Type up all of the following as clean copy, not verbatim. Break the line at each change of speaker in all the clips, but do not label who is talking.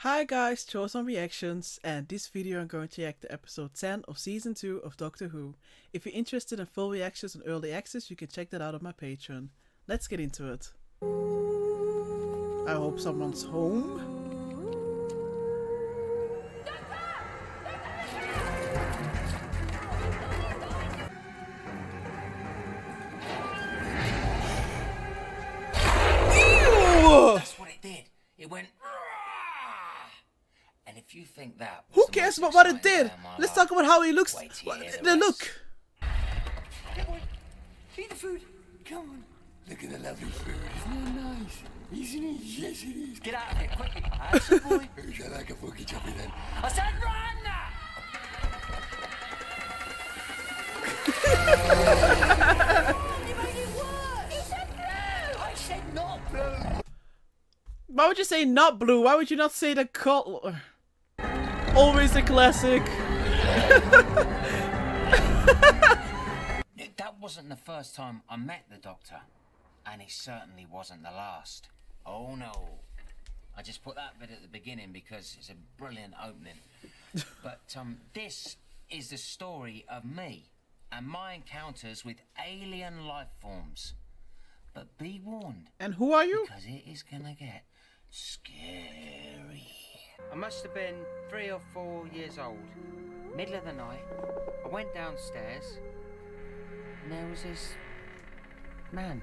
Hi guys, Chosen Reactions, and this video I'm going to react to episode 10 of season 2 of Doctor Who. If you're interested in full reactions and early access, you can check that out on my Patreon. Let's get into it. I hope someone's home.
That's what it did. It went. And if you think that.
Who cares about what it did? Let's talk about how he looks. The look.
Come on. Eat the food. Come on. Look at the lovely food. Isn't that nice? Isn't it? Yes, it is. Get out of here, quickly. Action, boy. Who's like a funky choppy then? I said run! You made it worse. He said blue. I said not blue.
Why would you say not blue? Why would you not say the color? Always a classic.
That wasn't the first time I met the Doctor, and it certainly wasn't the last. Oh no. I just put that bit at the beginning because it's a brilliant opening. But this is the story of me and my encounters with alien life forms. But be warned.
And who are you?
Because it is gonna get scary. I must have been 3 or 4 years old. Middle of the night, I went downstairs, and there was this man.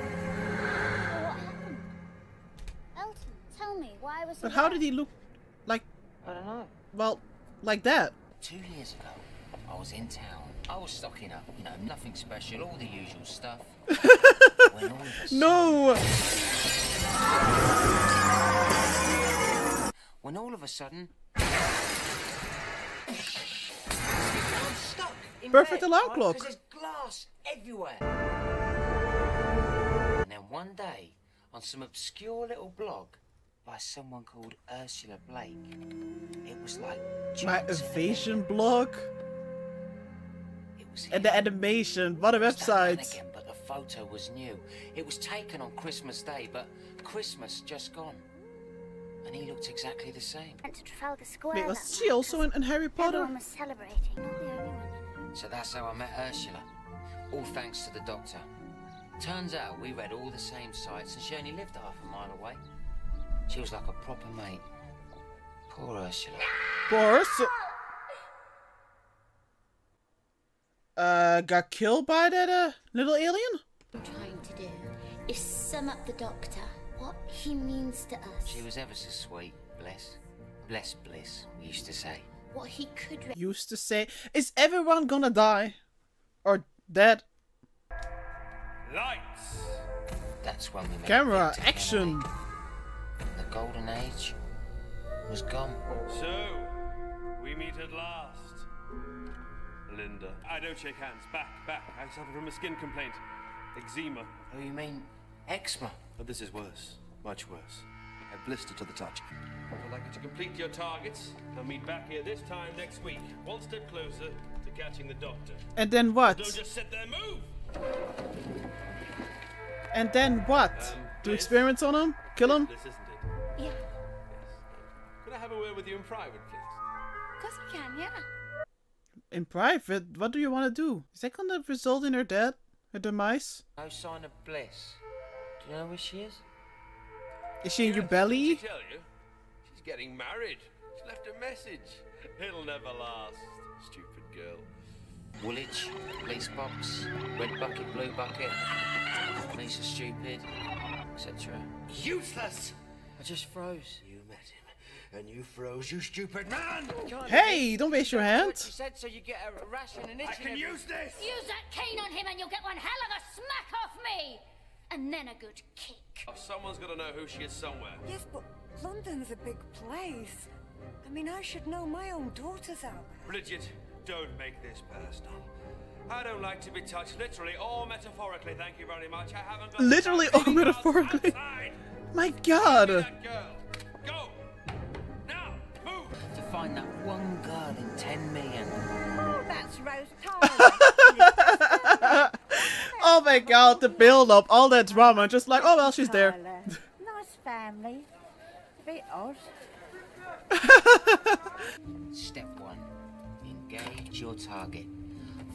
What happened? Elton, tell me, why was
But how did he look like?
I don't know.
Well, like that.
2 years ago, I was in town. I was stocking up, you know, nothing special, all the usual stuff. When all of a sudden,
No.
When all of a sudden, I'm stuck in
Perfect
bed,
alarm
right?
clock.
'Cause there's glass everywhere. And then one day, on some obscure little blog by someone called Ursula Blake, it was like
My
James
evasion blog.
It was
And the
him.
animation. What a
It was that man
website.
again, but the photo was new. It was taken on Christmas Day, but Christmas just gone. And he looked exactly the same.
went to Trafalgar Square?
Wait,
that
was she
night,
also
'cause
in Harry Potter?
Everyone was celebrating, not the only one, you know.
So that's how I met Ursula. All thanks to the Doctor. Turns out we read all the same sites, and she only lived half a mile away. She was like a proper mate. Poor Ursula.
Got killed by that little alien?
What I'm trying to do is sum up the Doctor, what he means to us,
She was ever so sweet, bless. Bless bliss, we used to say.
what he could
Used to say, is everyone gonna die? Or dead?
Lights!
That's when we met.
Camera,
Victor
action!
Kennedy. The golden age was gone.
So, we meet at last. Linda. I don't shake hands. Back. I suffer from a skin complaint. Eczema.
Oh, you mean eczema?
But this is worse. Much worse. A blister to the touch. I'd like you to complete your targets and meet back here this time next week. One step closer to catching the Doctor.
And then what?
Don't just sit there, move!
And then what? Do experiments on him? Kill him?
This isn't it?
Yeah,
Yes. Could I have a word with you in private, please?
of course we can, yeah.
In private? What do you want to do? Is that gonna result in her death? Her demise?
No sign of bliss. Do you know where she is?
Is she in your
Yes,
belly?
did she tell you? She's getting married. She left a message. It'll never last. Stupid girl.
Woolwich, police box, red bucket, blue bucket, police are stupid, etc.
Useless!
I just froze.
You met him, and you froze, you stupid man!
Hey, don't waste your
That's
hand.
what she said, so you get a rash and an itch.
I can use this!
Use that cane on him and you'll get one hell of a smack off me! And then a good kick.
Oh, someone's got to know who she is somewhere.
Yes, but London's a big place. I mean, I should know my own daughter's out there.
Bridget, don't make this personal. I don't like to be touched literally or metaphorically, thank you very much. I haven't got
Literally
time
or
to be
metaphorically.
outside.
My
Give me
god!
that girl. Go! Now, move!
To find that one girl in 10 million.
Oh, that's Rose Tyler.
Oh my god, the build up, all that drama, just like, oh well, she's there.
Tyler. Nice family. A bit odd.
Step 1. Engage your target.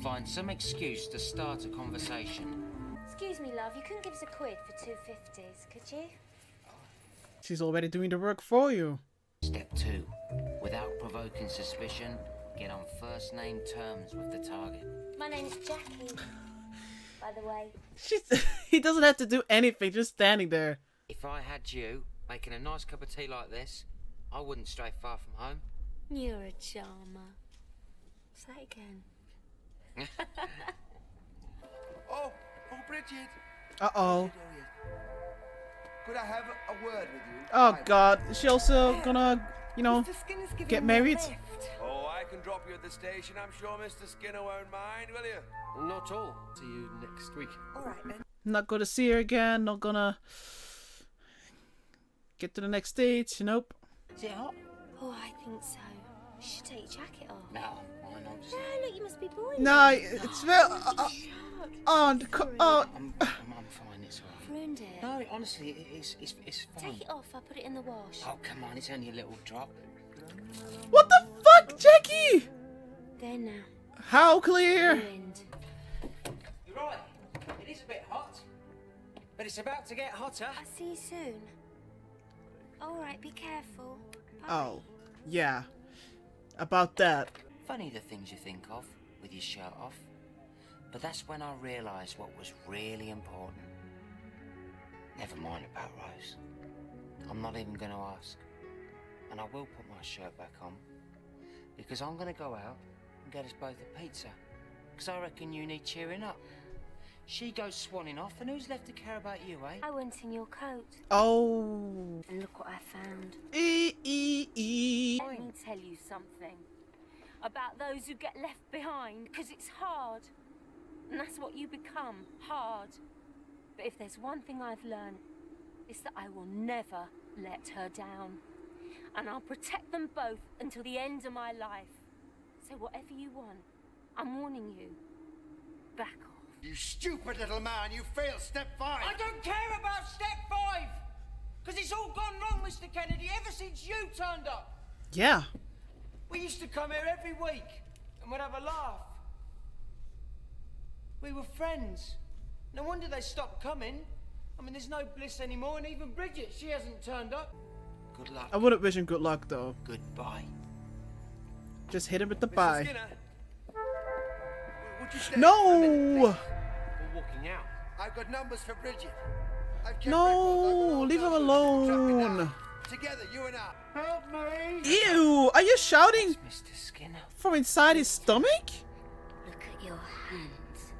Find some excuse to start a conversation.
Excuse me, love, you couldn't give us a quid for 250s, could you?
She's already doing the work for you.
Step 2. Without provoking suspicion, get on first name terms with the target.
My name's Jackie, by the way.
He doesn't have to do anything, just standing there.
If I had you making a nice cup of tea like this, I wouldn't stray far from home.
You're a charmer. Say it again.
Oh, Bridget.
Uh-oh.
Could I have a word with you?
Oh god, is she also gonna, you know,
Mr. Skinner's giving
get
me a
married?
lift.
Oh, I can drop you at the station. I'm sure Mr. Skinner won't mind, will you?
Not at all. See you next week.
All right then.
Not gonna see her again, not gonna get to the next stage, nope.
Is it hot?
Oh, I think so. You should take your jacket off.
No, why not?
No, look, you must be boiling.
No, it's very... oh,
I'm fine, it's alright.
Ruined it.
No, honestly, it's fine.
Take it off, I'll put it in the wash.
Oh, come on, it's only a little drop.
what the fuck, Jackie?
There now.
How clear?
Ruined.
You're right, it is a bit hot. But it's about to get hotter.
I'll see you soon. All right, be careful. Bye.
Oh, yeah. About that.
Funny the things you think of with your shirt off. But that's when I realised what was really important. Never mind about Rose. I'm not even going to ask. And I will put my shirt back on. Because I'm going to go out and get us both a pizza. Because I reckon you need cheering up. She goes swanning off, and who's left to care about you, eh?
I went in your coat,
Oh.
and look what I found.
Let me tell you something about those who get left behind, because it's hard. And that's what you become, hard. But if there's one thing I've learned, it's that I will never let her down. And I'll protect them both until the end of my life. So whatever you want, I'm warning you, back off.
You stupid little man, you failed step 5.
I don't care about step 5! Because it's all gone wrong, Mr. Kennedy, ever since you turned up.
Yeah.
We used to come here every week, and we'd have a laugh. We were friends. No wonder they stopped coming. I mean, there's no Bliss anymore, and even Bridget, she hasn't turned up. Good luck.
I wouldn't wish him good luck, though.
Goodbye.
Just hit him with the
Mr.
bye.
Skinner, would you stay?
No!
We're walking out.
I've got numbers for Bridget. I've kept
No,
records like
leave him
an old
alone.
dog. Drop it down. Together, you and I.
Help me!
Ew! Are you shouting
Mr. Skinner.
from inside his stomach?
Look at your hands.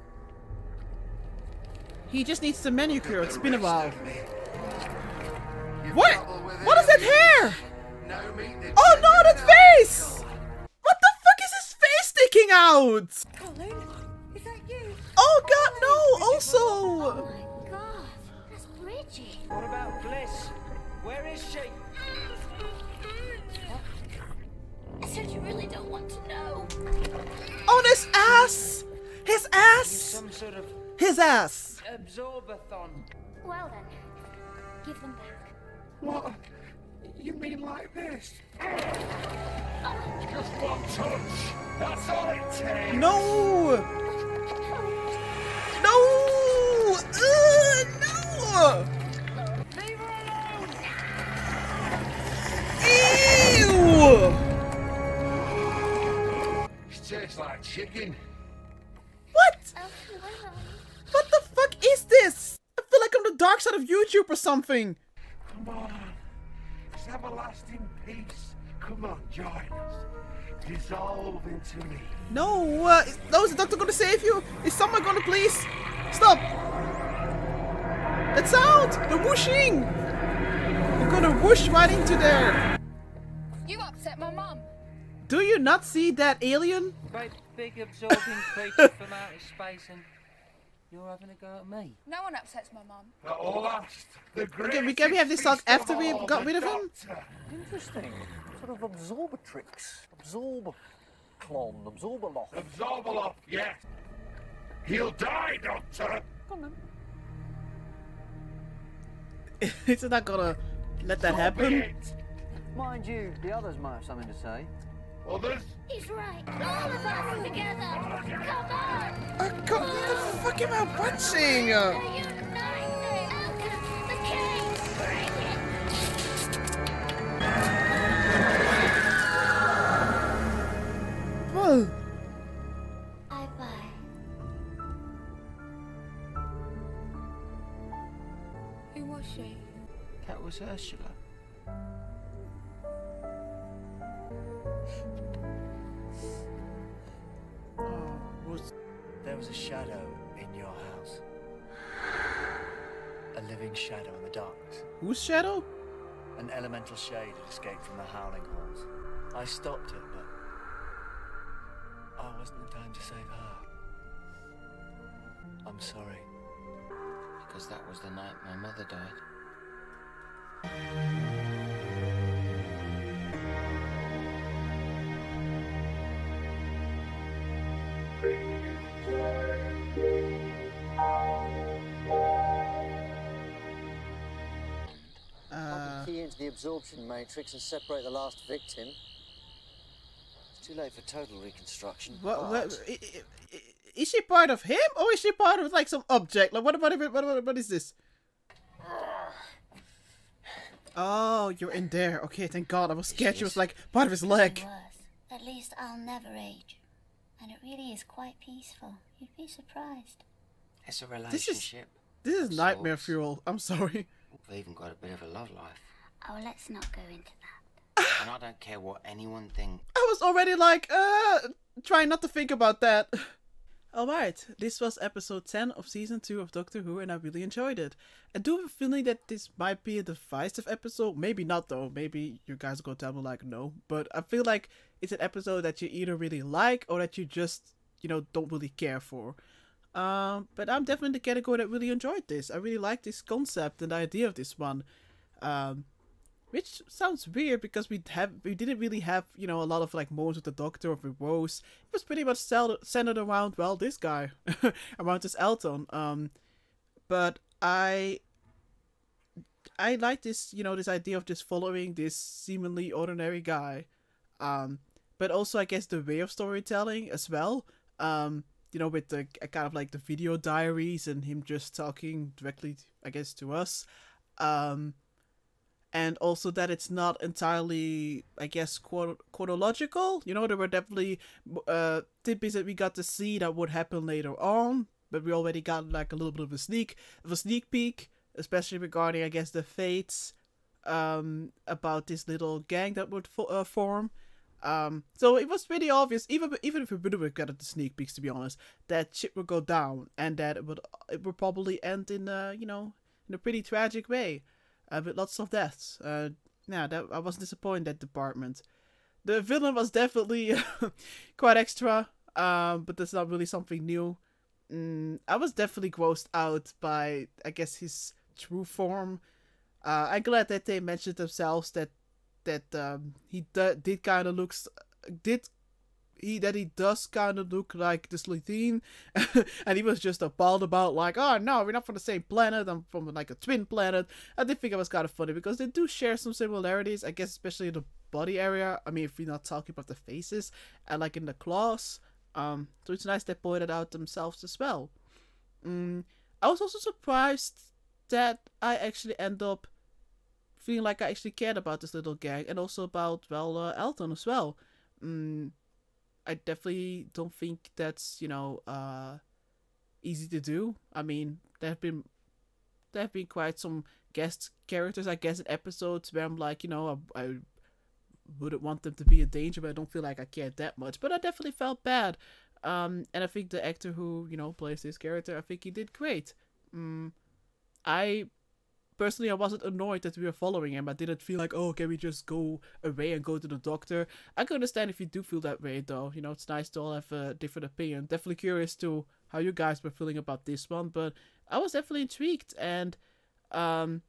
He just needs the manicure. It's been a while.
You've
What?
trouble with
What is that hair?
No meat in
Oh no,
chicken,
that
no.
face! What the fuck is his face sticking out?
Colin, is that you?
Oh god, no!
Oh
Also!
my god, that's Bridget.
What about Bliss? Where is she?
I said you really don't want to know.
On his ass! His ass!
Some sort of
His ass!
absorbathon.
Well then, give them back.
What? You mean like this?
Just one touch. That's all it takes.
No! No! No!
Leave her alone!
Ew!
It tastes like chicken.
What?
Oh, well.
What the fuck is this? I feel like I'm the dark side of YouTube or something.
Come on. It's everlasting peace. Come on, join us. Dissolve into me.
No, no, is the doctor gonna save you? Is someone gonna please stop? That sound, the whooshing. You're gonna whoosh right into there.
You upset my mum.
Do you not see that alien?
Great big absorbing creature from outer space, and you're having a go at me.
No one upsets my mum.
At last, the
Okay, can we have this talk
greatest feast
after
of
we
all,
got
the
rid of him?
Doctor.
Interesting. Sort of absorbatrix. Absorb clone. Absorbaloff.
Absorb off, yes. He'll die, Doctor.
Come on.
He's not gonna let that happen.
Mind you, the others might have something to say.
Others?
He's right. All of us together. Come on.
God, what the fuck am I watching?
United. Elton, the king. Bring it.
Whoa.
Bye-bye.
Who was she?
That was Ursula.
There was a shadow in your house. A living shadow in the darkness.
Whose shadow?
An elemental shade had escaped from the Howling Halls. I stopped it, but I wasn't in time to save her. I'm sorry.
Because that was the night my mother died.
Key into the absorption matrix and separate the last victim. It's too late for total reconstruction.
Is she part of him, or is she part of like some object? Like what is this? Oh, you're in there. Okay, thank God. I was scared she was like part of his leg.
At least I'll never age. And it really is quite peaceful. You'd be surprised.
It's a relationship.
This is nightmare fuel. I'm sorry.
We've even got a bit of a love life.
Oh, let's not go into that.
And I don't care what anyone thinks.
I was already like, trying not to think about that. Alright, this was episode 10 of season 2 of Doctor Who, and I really enjoyed it. I do have a feeling that this might be a divisive episode. Maybe not though. Maybe you guys are gonna tell me like no. But I feel like it's an episode that you either really like or that you just, you know, don't really care for. But I'm definitely the category that really enjoyed this. I really like this concept and the idea of this one. Which sounds weird because we didn't really have, you know, a lot of like moments with the Doctor or with Rose. It was pretty much centered around, well, this guy, around this Elton. But I like this, you know, this idea of just following this seemingly ordinary guy. But also I guess the way of storytelling as well. You know, with the kind of like the video diaries and him just talking directly, I guess, to us. And also that it's not entirely, I guess, chronological. You know, there were definitely tidbits that we got to see that would happen later on. But we already got like a little bit of a sneak peek, especially regarding, I guess, the fates about this little gang that would form. So it was pretty obvious, even if we would have got the sneak peeks, to be honest, that shit would go down and that it would probably end in you know, in a pretty tragic way, with lots of deaths. I wasn't disappointed in that department. The villain was definitely quite extra, but that's not really something new. I was definitely grossed out by, I guess, his true form. I'm glad that they mentioned themselves that he did kind of looks he does kind of look like this Slitheen, and he was just appalled about like, oh no, we're not from the same planet, I'm from like a twin planet. I did think it was kind of funny because they do share some similarities, I guess, especially in the body area. I mean, if we're not talking about the faces and like in the claws. So it's nice they pointed out themselves as well. I was also surprised that I actually end up feeling like I actually cared about this little gang and also about, well, Elton as well. I definitely don't think that's, you know, easy to do. I mean, there have been quite some guest characters, I guess, in episodes where I'm like, you know, I wouldn't want them to be a danger, but I don't feel like I cared that much. But I definitely felt bad. And I think the actor who, you know, plays this character, I think he did great. Personally, I wasn't annoyed that we were following him. I didn't feel like, oh, can we just go away and go to the doctor? I can understand if you do feel that way, though. You know, it's nice to all have a different opinion. Definitely curious to how you guys were feeling about this one, but I was definitely intrigued, and I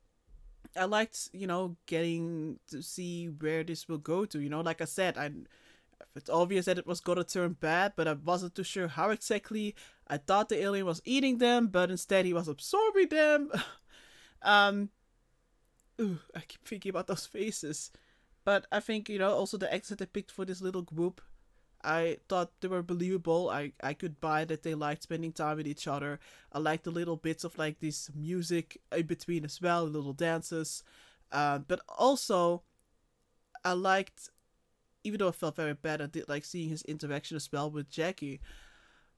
liked, you know, getting to see where this will go to. You know, like I said, it's obvious that it was gonna turn bad, but I wasn't too sure how exactly. I thought the alien was eating them, but instead he was absorbing them. I keep thinking about those faces. But I think, you know, also the actors they picked for this little group, I thought they were believable. I could buy that they liked spending time with each other. I liked the little bits of like this music in between as well, little dances. But also, I liked, even though I felt very bad, I did like seeing his interaction as well with Jackie.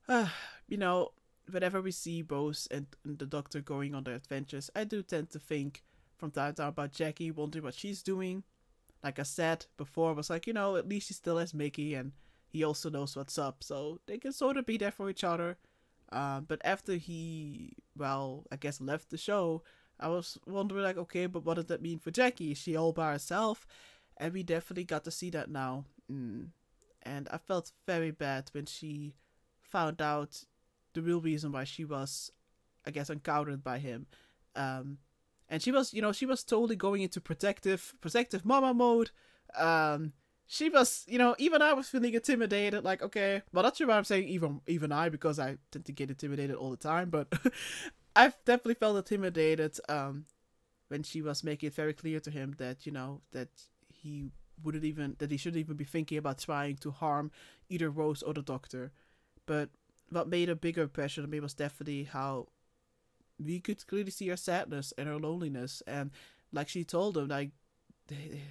You know, whenever we see Rose and the Doctor going on their adventures, I do tend to think from time to time about Jackie, wondering what she's doing. Like I said before, I was like, you know, at least he still has Mickey and he also knows what's up, so they can sort of be there for each other. But after he, well, I guess left the show, I was wondering like, okay, but what does that mean for Jackie? Is she all by herself? And we definitely got to see that now. And I felt very bad when she found out the real reason why she was, I guess, encountered by him. And she was, you know, she was totally going into protective mama mode. She was, you know, even I was feeling intimidated. Like, okay, well, not sure why I'm saying even I, because I tend to get intimidated all the time. But I've definitely felt intimidated when she was making it very clear to him that, you know, that he shouldn't even be thinking about trying to harm either Rose or the Doctor. But what made a bigger impression on me was definitely how we could clearly see her sadness and her loneliness. And like she told him, like,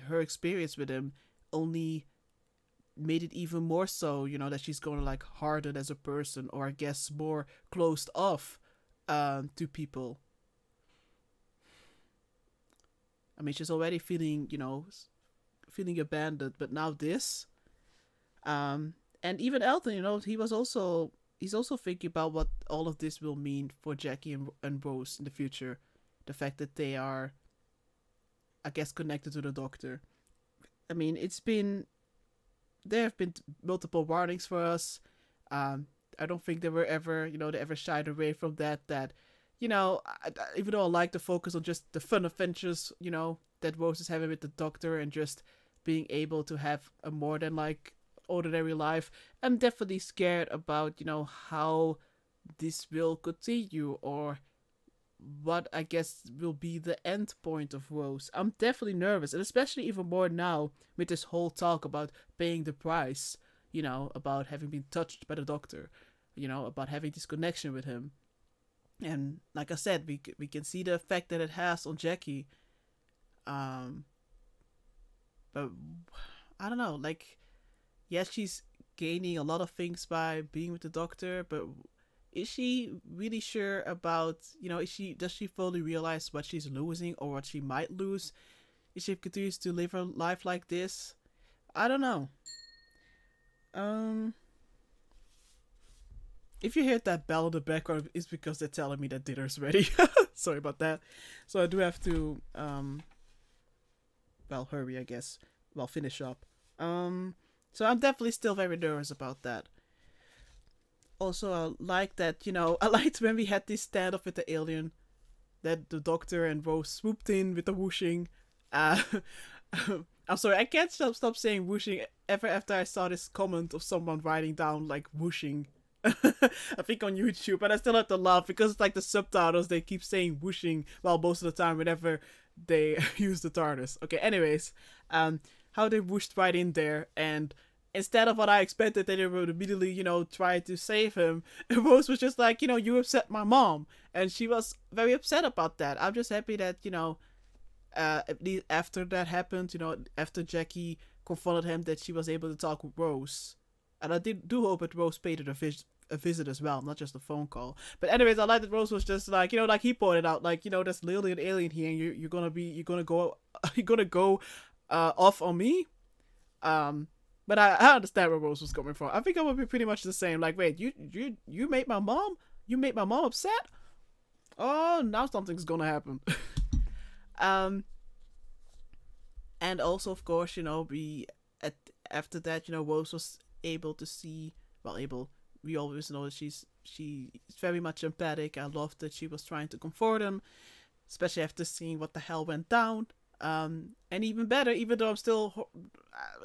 her experience with him only made it even more so, you know, that she's going to like harden as a person, or I guess more closed off to people. I mean, she's already feeling, you know, feeling abandoned, but now this. And even Elton, you know, he's also thinking about what all of this will mean for Jackie and Rose in the future. The fact that they are, I guess, connected to the Doctor. I mean, there have been multiple warnings for us. I don't think they were ever, you know, they ever shied away from that, you know, even though I like to focus on just the fun adventures, you know, that Rose is having with the Doctor and just being able to have a more than like ordinary life, I'm definitely scared about, you know, how this will continue, or what I guess will be the end point of Rose. I'm definitely nervous, and especially even more now with this whole talk about paying the price, you know, about having been touched by the Doctor, you know, about having this connection with him. And like I said, we can see the effect that it has on Jackie. But I don't know, like, yes, she's gaining a lot of things by being with the Doctor, but is she really sure about, you know, does she fully realize what she's losing or what she might lose if she continues to live her life like this? I don't know. If you hear that bell in the background, it's because they're telling me that dinner's ready. Sorry about that. So I do have to, well, hurry, I guess. Well, finish up. So I'm definitely still very nervous about that. Also, I like that, you know, I liked when we had this standoff with the alien, that the Doctor and Rose swooped in with the whooshing. I'm sorry, I can't stop saying whooshing ever after I saw this comment of someone writing down, like, whooshing. I think on YouTube, but I still have to laugh because it's like the subtitles, they keep saying whooshing, well, most of the time whenever they use the TARDIS. Okay, anyways, how they whooshed right in there, and instead of what I expected, they would immediately, you know, try to save him. And Rose was just like, you know, you upset my mom. And she was very upset about that. I'm just happy that, you know, at least after that happened, you know, after Jackie confronted him, that she was able to talk with Rose. And I do hope that Rose paid her a visit as well, not just a phone call. But anyways, I like that Rose was just like, you know, like he pointed out, like, you know, there's literally an alien here, and you're gonna go off on me. But I understand where Rose was coming from. I think I would be pretty much the same. Like, wait, you made my mom? You made my mom upset? Oh, now something's gonna happen. And also, of course, you know, after that, you know, Rose was able to see, we always know that she's very much empathic. I loved that she was trying to comfort him, especially after seeing what the hell went down. And even better, even though I'm still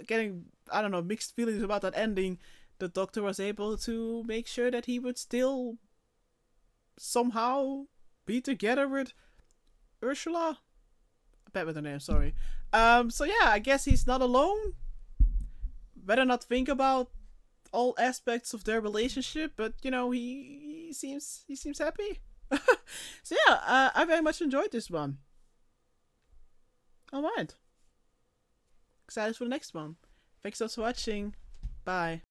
getting, I don't know, mixed feelings about that ending, the Doctor was able to make sure that he would still somehow be together with Ursula. Bad with her name, sorry. So yeah, I guess he's not alone. Better not think about all aspects of their relationship, but you know, he seems happy. So yeah, I very much enjoyed this one. Alright. Excited for the next one. Thanks so much for watching. Bye.